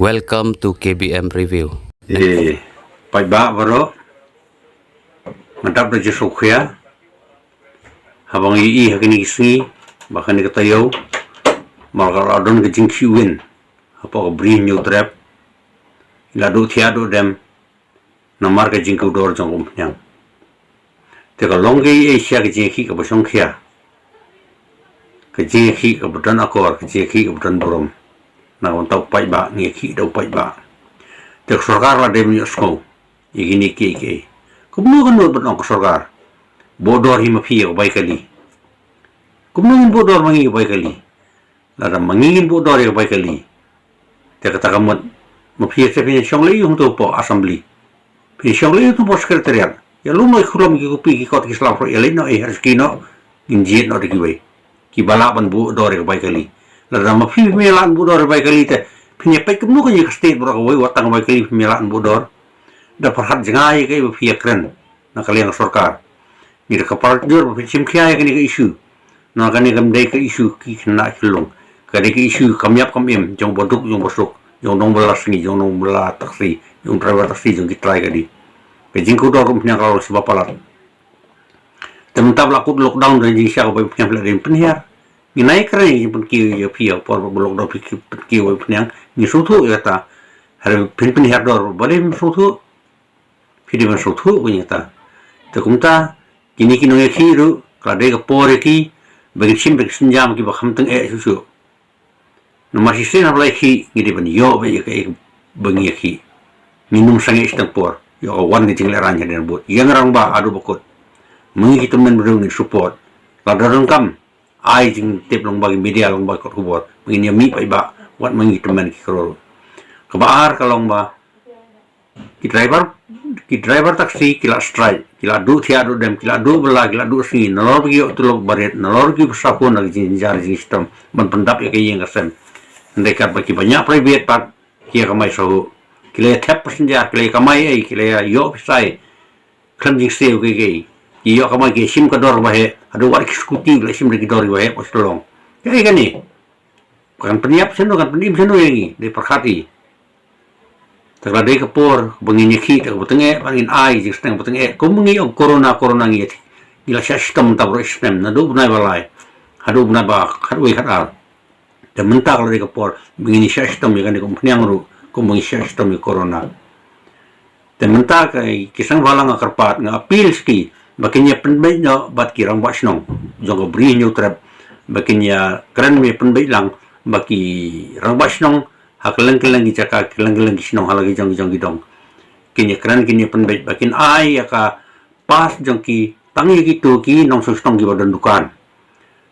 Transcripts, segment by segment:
Welcome to KBM Review. Pai ba baro mantap da jesukya habang hakini si bakani katayo marga adon ke jingkiwin apa bri new trap ladu thiado dem namar ke jingku dor jong nyang te ka longe asia ke jingki ka bosong khia ke jingki ka budan akor ke jingki ka budan borom na ontau pai ba ngi khi do pai ba te sarkar la dem ni sko igini ke kumno kan no batong sarkar bodor hi mafi ko bai kali kumno bodor mangi bai kali la mangi bodor ko bai kali te kata kamot mafi se pin shongle yung to po assembly pin shongle to po secretariat ya lu mai khulom ki ko pi ki kot ki slam ro ele no e harskino injit no de ki bai ki bala ban bodor ko bai kali la mafi melan bodor bai kali te penyepek kemnu kan yang state berapa woi watang baik kali pemilaan bodor dah perhat jengai ke via keren nak kalian sarkar ni kapal jor pencim kia kan ke isu nak kan ke ke isu ki kena hilung kan ke isu kamyap kamim jong boduk jong bosuk jong nong belas ni jong nong belas taksi jong driver taksi jong kitrai kadi pejing ku dor punya kalau sebab palat tementap lakut lockdown dan jing sia ko punya pelan penhiar ni naik keren yang pun kiu ya pia por blok do kiu punya ni sutu ya ta har pin har dor bale sutu pidi ban sutu punya ta te kumta kini kino ya khiru kade ka por ki bagi sinjam ki ba khamtang e su no masih sen ablai ki ngidi ban yo ba ya ke bangi ki minum sange istang por yo wan ni ting leran den bot yang rang ba adu bokot mengi temen berung ni support ladaran kam ai jing tip long bagi media long bagi kubor mengi mi pai ba wat mengi teman ki kro kebaar kalong ba ki driver taksi kila strike kila du thiado dem kila du bela kila du si nolor gi tulok baret nolor gi sapun ag jinjar system man pendap ya kayeng asen ndeka bagi banyak private part kia kamai so kila tap passenger kila kamai ai kila yo pisai kan jing seo ge iyo kamai ge sim kador ba he adu war skuti la sim de dor ba he poslong kai kan ni kan peniap seno kan penim seno yang di perhati terlade kapor bengini ki tak betenge bangin ai jing steng betenge kumungi corona ngi ila system ta bro system na do bunai balai hadu bunai ba kharwe kharal de mentak lade kapor bengini system ya kan di kumpniang ru kumungi system corona de mentak ai kisang balang akarpat nga appeal ski bakinya penbai no bat kirang wasnong jogo bri new trap bakinya kran me penbai lang baki rangbas nong haklang-klang gi caka klang-klang gi sinong halagi jong gidong kini kran kini penbait bakin ai aka pas jong ki tangi gi tu ki nong sustong gi badan dukan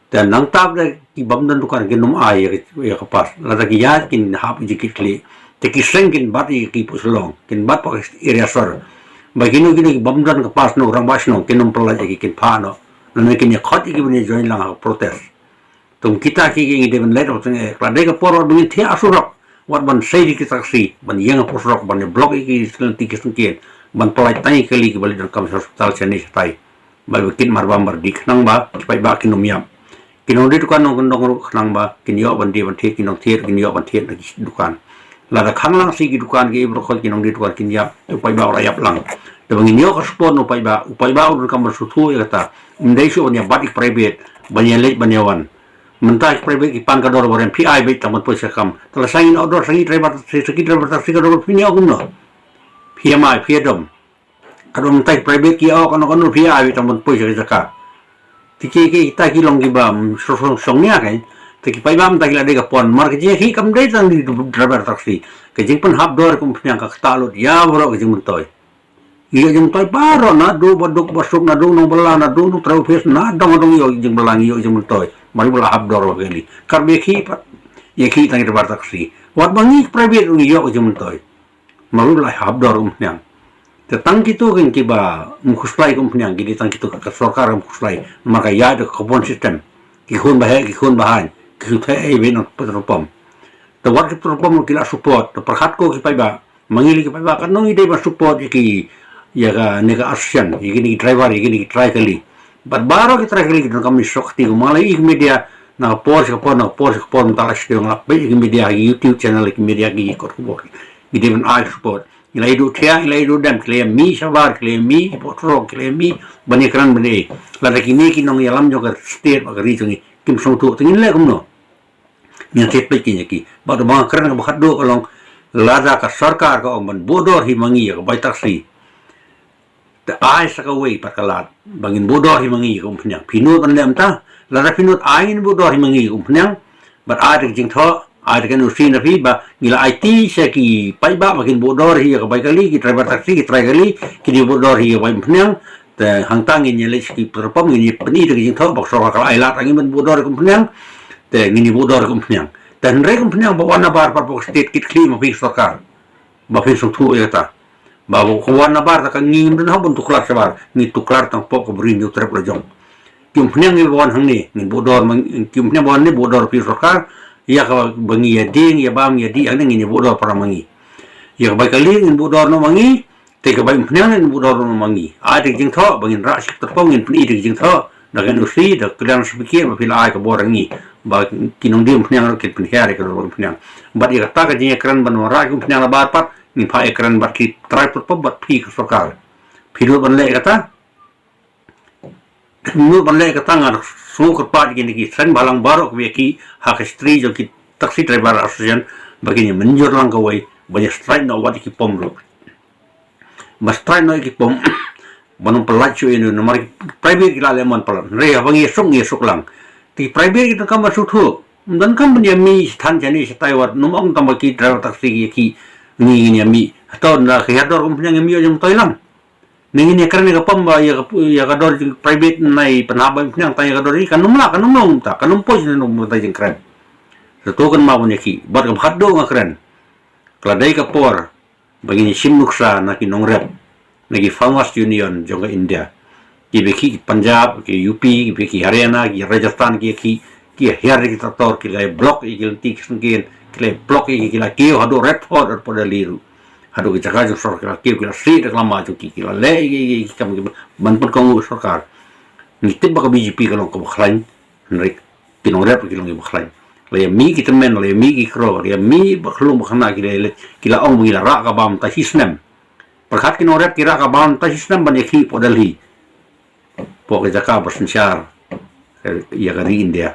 dan nang tab da ki bam dan dukan ki num ai ya ka pas la da ki ya kin hap ji ki kli te ki sengkin bat ki puslong kin bat pa area sor bagino gini bam dan ka pas no rangbas no kin num pala ji kin pha no ne kin ya khot gi bani join lang protest tum kita ki ngi de ben let ot nge klade ka por bi thi asurok wat ban sei ki taksi ban yang posrok ban blok ki senti ki sengkien ban polai tai kali ki bali dan kam hospital cheni tai ba bikin marbambar dik nang ba pai ba kinum yam kinon di dukan nong ndong nang ba kin yo ban di ban thi kinong thiet kin yo ban thiet na dukan la da khang lang si ki dukan ki bro khol kinong di dukan kin ya pai ba ora yap lang de bang yo ka sport no pai ba ur kam su ya ta ndai shu nya batik private ban ya lek ban yawan mentai private ipan kador boren PI bait tamat poisa kam telah sain outdoor sangi driver taksi kador pini aku no PMI piadom kador mentai private ki au kan PI tamat poisa jaka tiki kita ki long ki bam songnya kai tiki pai bam tak lade ka pon mar ke hi kam dai sang di driver taksi ke jing pen hab dor kum pnya ka talut ya bro ke jing mentoy iyo jing toy paro na do bodok bosuk na do nong bela na do trau face na dong yo jing belang yo jing mentoy mari bola abdor wakili karbe ki pat ye ki tang driver taksi wat bangi private yo jing mentoy malu la abdor nyang tetang kitu kan kiba mukhuslai kumnyang gidi tang kitu ka sarkar mukhuslai maka ya de carbon system ki khun bahan ki the ai ben petropom the wat petropom kila support the perhat ko ki pai ba mangili ki pai ba kan nong ide ba support ki ya ga nega asian igini driver igini try kali bat baro ki try kali don kami shokti malai ik media na por mentala sedang lak be media YouTube channel media gi kor bor gidi ben ai support ilai du thia ilai du dam claim mi sabar claim mi potro claim mi bani kran bani la da kini ki nong yalam jo state ba ri chung kim song tu tingin le kum no ni tet pe ki ki ba do ba kran ba khat do kalong la da ka sarkar ka ban bodor hi mangi ka bai taksi the ai saka wei pakalat bangin bodor hi mangi ka umphnya phinu ban lem ta la da phinu ain bodor hi mangi umphnya but ai jing tho ai kan usin na phi ba ngila IT se ki pai ba makin bodor hi ka bai kali ki driver taksi ki try kali ki di bodor hi bai umphnya te hang tang in le ki perpom ni pani de jing tho bak so ka ai la tang ban bodor ka umphnya te ngini bodor ka umphnya dan re umphnya ba wana bar par state kit kli ma phi sarkar ba phi so thu eta bawo kawan na bar ka ngim den habon tuklar sabar ni tuklar tang pok ko brin yu trep la jong kim phnyang ni bon hang ni bodor kim phnyang bon ni bodor pi sarkar ya ka bangi ya ding ya bam ya di ang ni bodor para mangi ya ba kali ni bodor no mangi te ka ba phnyang ni bodor no mangi a de jing tho bangin ra sik tpong in pni de jing tho da kan usi da klan spikir ba pil ai ka borangi ba kinong dim phnyang ke pni hare ka ro phnyang ba ya ta ka jing ekran ban ra kim phnyang la bar pat ni pa ekran bat ki try put bat phi ka sarkar phiru ban le kata nu ban le kata ngar su ko pat gi ni san balang barok we ki ha ka stri jo ki taxi driver association bagini menjur lang ka wai ba ya strike no wat ki pom ro ba strike no ki pom banung pelacu ini nomor private ki la le man palan re bangi sok lang ti private ki kam ba su thu dan kam ban ya mi than jani sai wat numong tam ki driver taxi ki ni mi atau na khador kumpanya mi jom toilang ni karena ka pamba ya kador private nai panaba punya tay kador kan numla kan numlong ta kan numpos ni num ta jeng kren so to kan ma punya ki bar ka khaddo nga kren kladai ka por bagini sim nuksa na ki nongrep na ki farmers union jong India ki beki Punjab ki UP ki beki Haryana ki Rajasthan ki her ki tor ki lai block igil tik sungkin kile blok iki kila kio hado red fort ar pada liru hado ki jaga jo sarkar kio kila street reklama jo ki kila le iki kam ban pun kongu sarkar ni tib ba BJP kalong ko bakhlain nrik kinong rep kilong ki bakhlain le mi ki temen le mi ki kro le mi bakhlung bakhna kila ong ngila ra ka bam ta sistem perkhat kinong rep kira ka bam ta sistem ban ki podal hi po ke jaka bersensyar ya kari India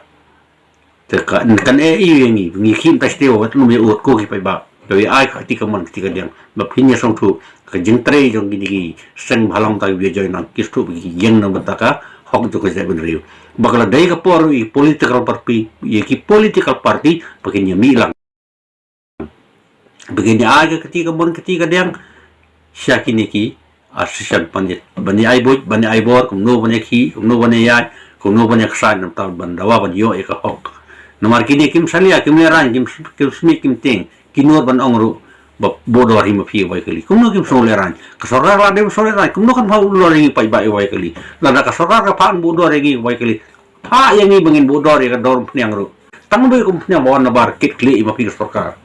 kan ini ni kim ta steo wat no me ot ko ki pai ba do ai ka ti ka man ti ka diang ba phinya song thu ka jing tre jong gi ni sen bhalong ta bi join na kistu bi yeng na bata ka hok to ka se ben riu bakala dai ka por i political party ye ki political party pakinya milang begini ai ka ti ka mon ka ti ka diang syakini ki assistant pandit bani ai bor kum no bani ki kum no bani ya kum no bani ksan na ta ban dawa ban yo e ka hok nomor kini kim salia kim leran kim smik kim ting kinor ban ongru bodor hi ma phi wai kali kum no kim so leran ka sorar la dem so leran kum no kan phau lo ri pai bai wai kali la da ka sorar ka phan bodor ri wai kali pha yang ni bangin bodor ri ka dor phnyang ru tang be kum phnyang bon na bar kit kli ma phi sarkar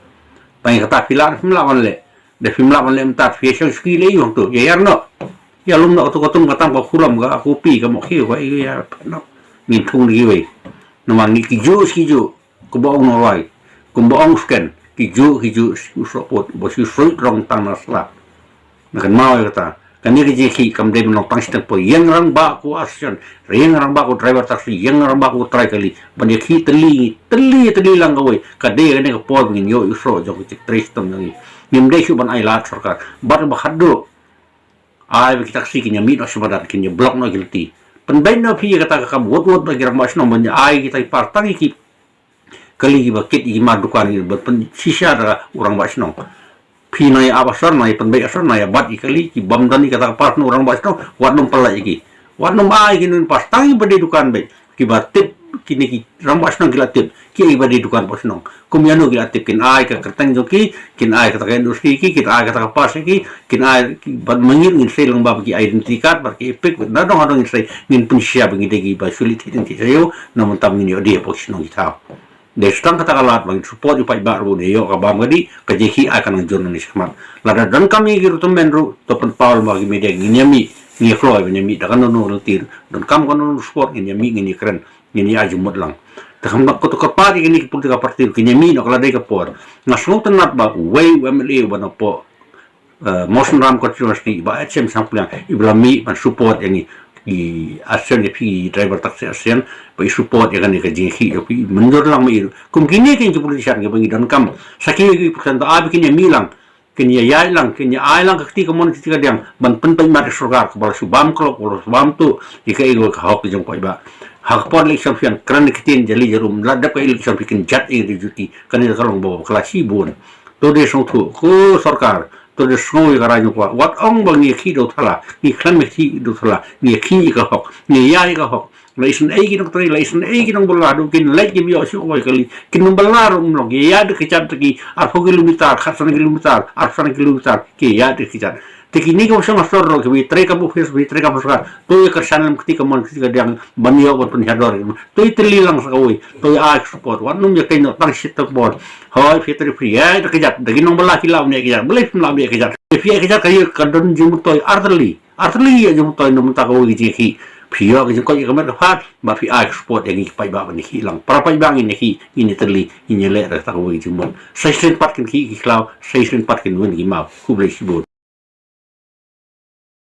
pai ka ta filan himla ban le de himla ban le mta fi so ski le yong tu ya no ya lum no to ko tum ka tang ba khulam ga aku pi ka mo khi wai ya no min thung ri wai nomang ni kijo ko baong no lai ko baong scan kijo usopot bo si fruit rong tang nasla na kan mau kata kan ni ki kam dem no pang stek po yang rang ba ko action yang rang ba ko driver taxi yang rang ba ko try kali ban ki teli lang gawai ka de ne ko por ngin yo uso jo ki tristom ngi nim de su ban ai lat sarkar bar ba khaddo ai bi taxi ki nyami no subadat ki block no guilty penbain no phi kata ka wot bagi ramas no ban ai kita partang ki kali ki bakit ki madukan ki pen sisa da orang basno phi nai abasar nai penbai asar nai bat kali ki bam dan kata part no orang basno wat no pala ki wat no ai ki nun pastang bade dukan be ki batip kini ki rambas nang gilatip ki iba di dukan posnong kumyano gilatip kin ai ka kertang joki kin ai ka industri ki kin ai ka pas ki kin ai bad mangir ngin sei lang bab ki identikat bar ki epek na dong adong sei ngin pun sia bengi degi ba sulit identi sayo namun tam ngin yo dia posnong kita de stang kata kalat bang support upai baru de yo ka bam gadi ka jeki akan jurnalis kemat lada dan kami giru temenru topen paul bagi media nginyami ni flow nginyami dakan no tir dan kam kono sport nginyami ngini keren ini aja mudlang Takam nak koto kapari kini politika parti kini mi nak ladai kapor. Nasung tenat ba way MLA ba na po motion ram controversy ba HM sampling iblami man support yang i ASEAN pi driver taxi ASEAN pa i support yang ni ka jinhi yo pi mendur lang mai kum kini kin politician ke bangi dan kam sakhi ki persen abi kini mi lang kini ya lang kini ai lang kakti komon ti ka diang ban pen pen mar surgar ka bal subam klo subam tu ika ego ka hok jong pai ba hak por election fian kran kitin jali jarum ladap ka election fikin jat e juti kan ni kalong bo klasi bun to de song tu ko sarkar to de song i garaju kwa wat ong bang ni khi do thala ni klan me thi do thala ni khi ka hok ni ya ka hok laisen ai ki dong tri laisen ai ki dong bola do kin lek ki bio su oi kali kin num balar log ya de kichat ki 8 kilometer 8 kilometer 8 kilometer ki ya de kichat Teki ni kau sama sorok ke bitre kamu face bitre kamu suka tu ikut channel ketika mon ketika yang banyak buat penhadar tu itu lilang sekali tu support wanum ya kena tang shit support hoi fitur free ya itu kejap dagi nong belah kilau ni kejap boleh pun lah kejap dia kejap kayu kadon jumut tu artli ya jumut tu nom tak kau gigi pia kejap kau kamera fat bafi support yang pai ba ni hilang para pai bang ini terli ini lek tak kau gigi mon 6 part kan kilau 6 part kan wen gi mau ku boleh sebut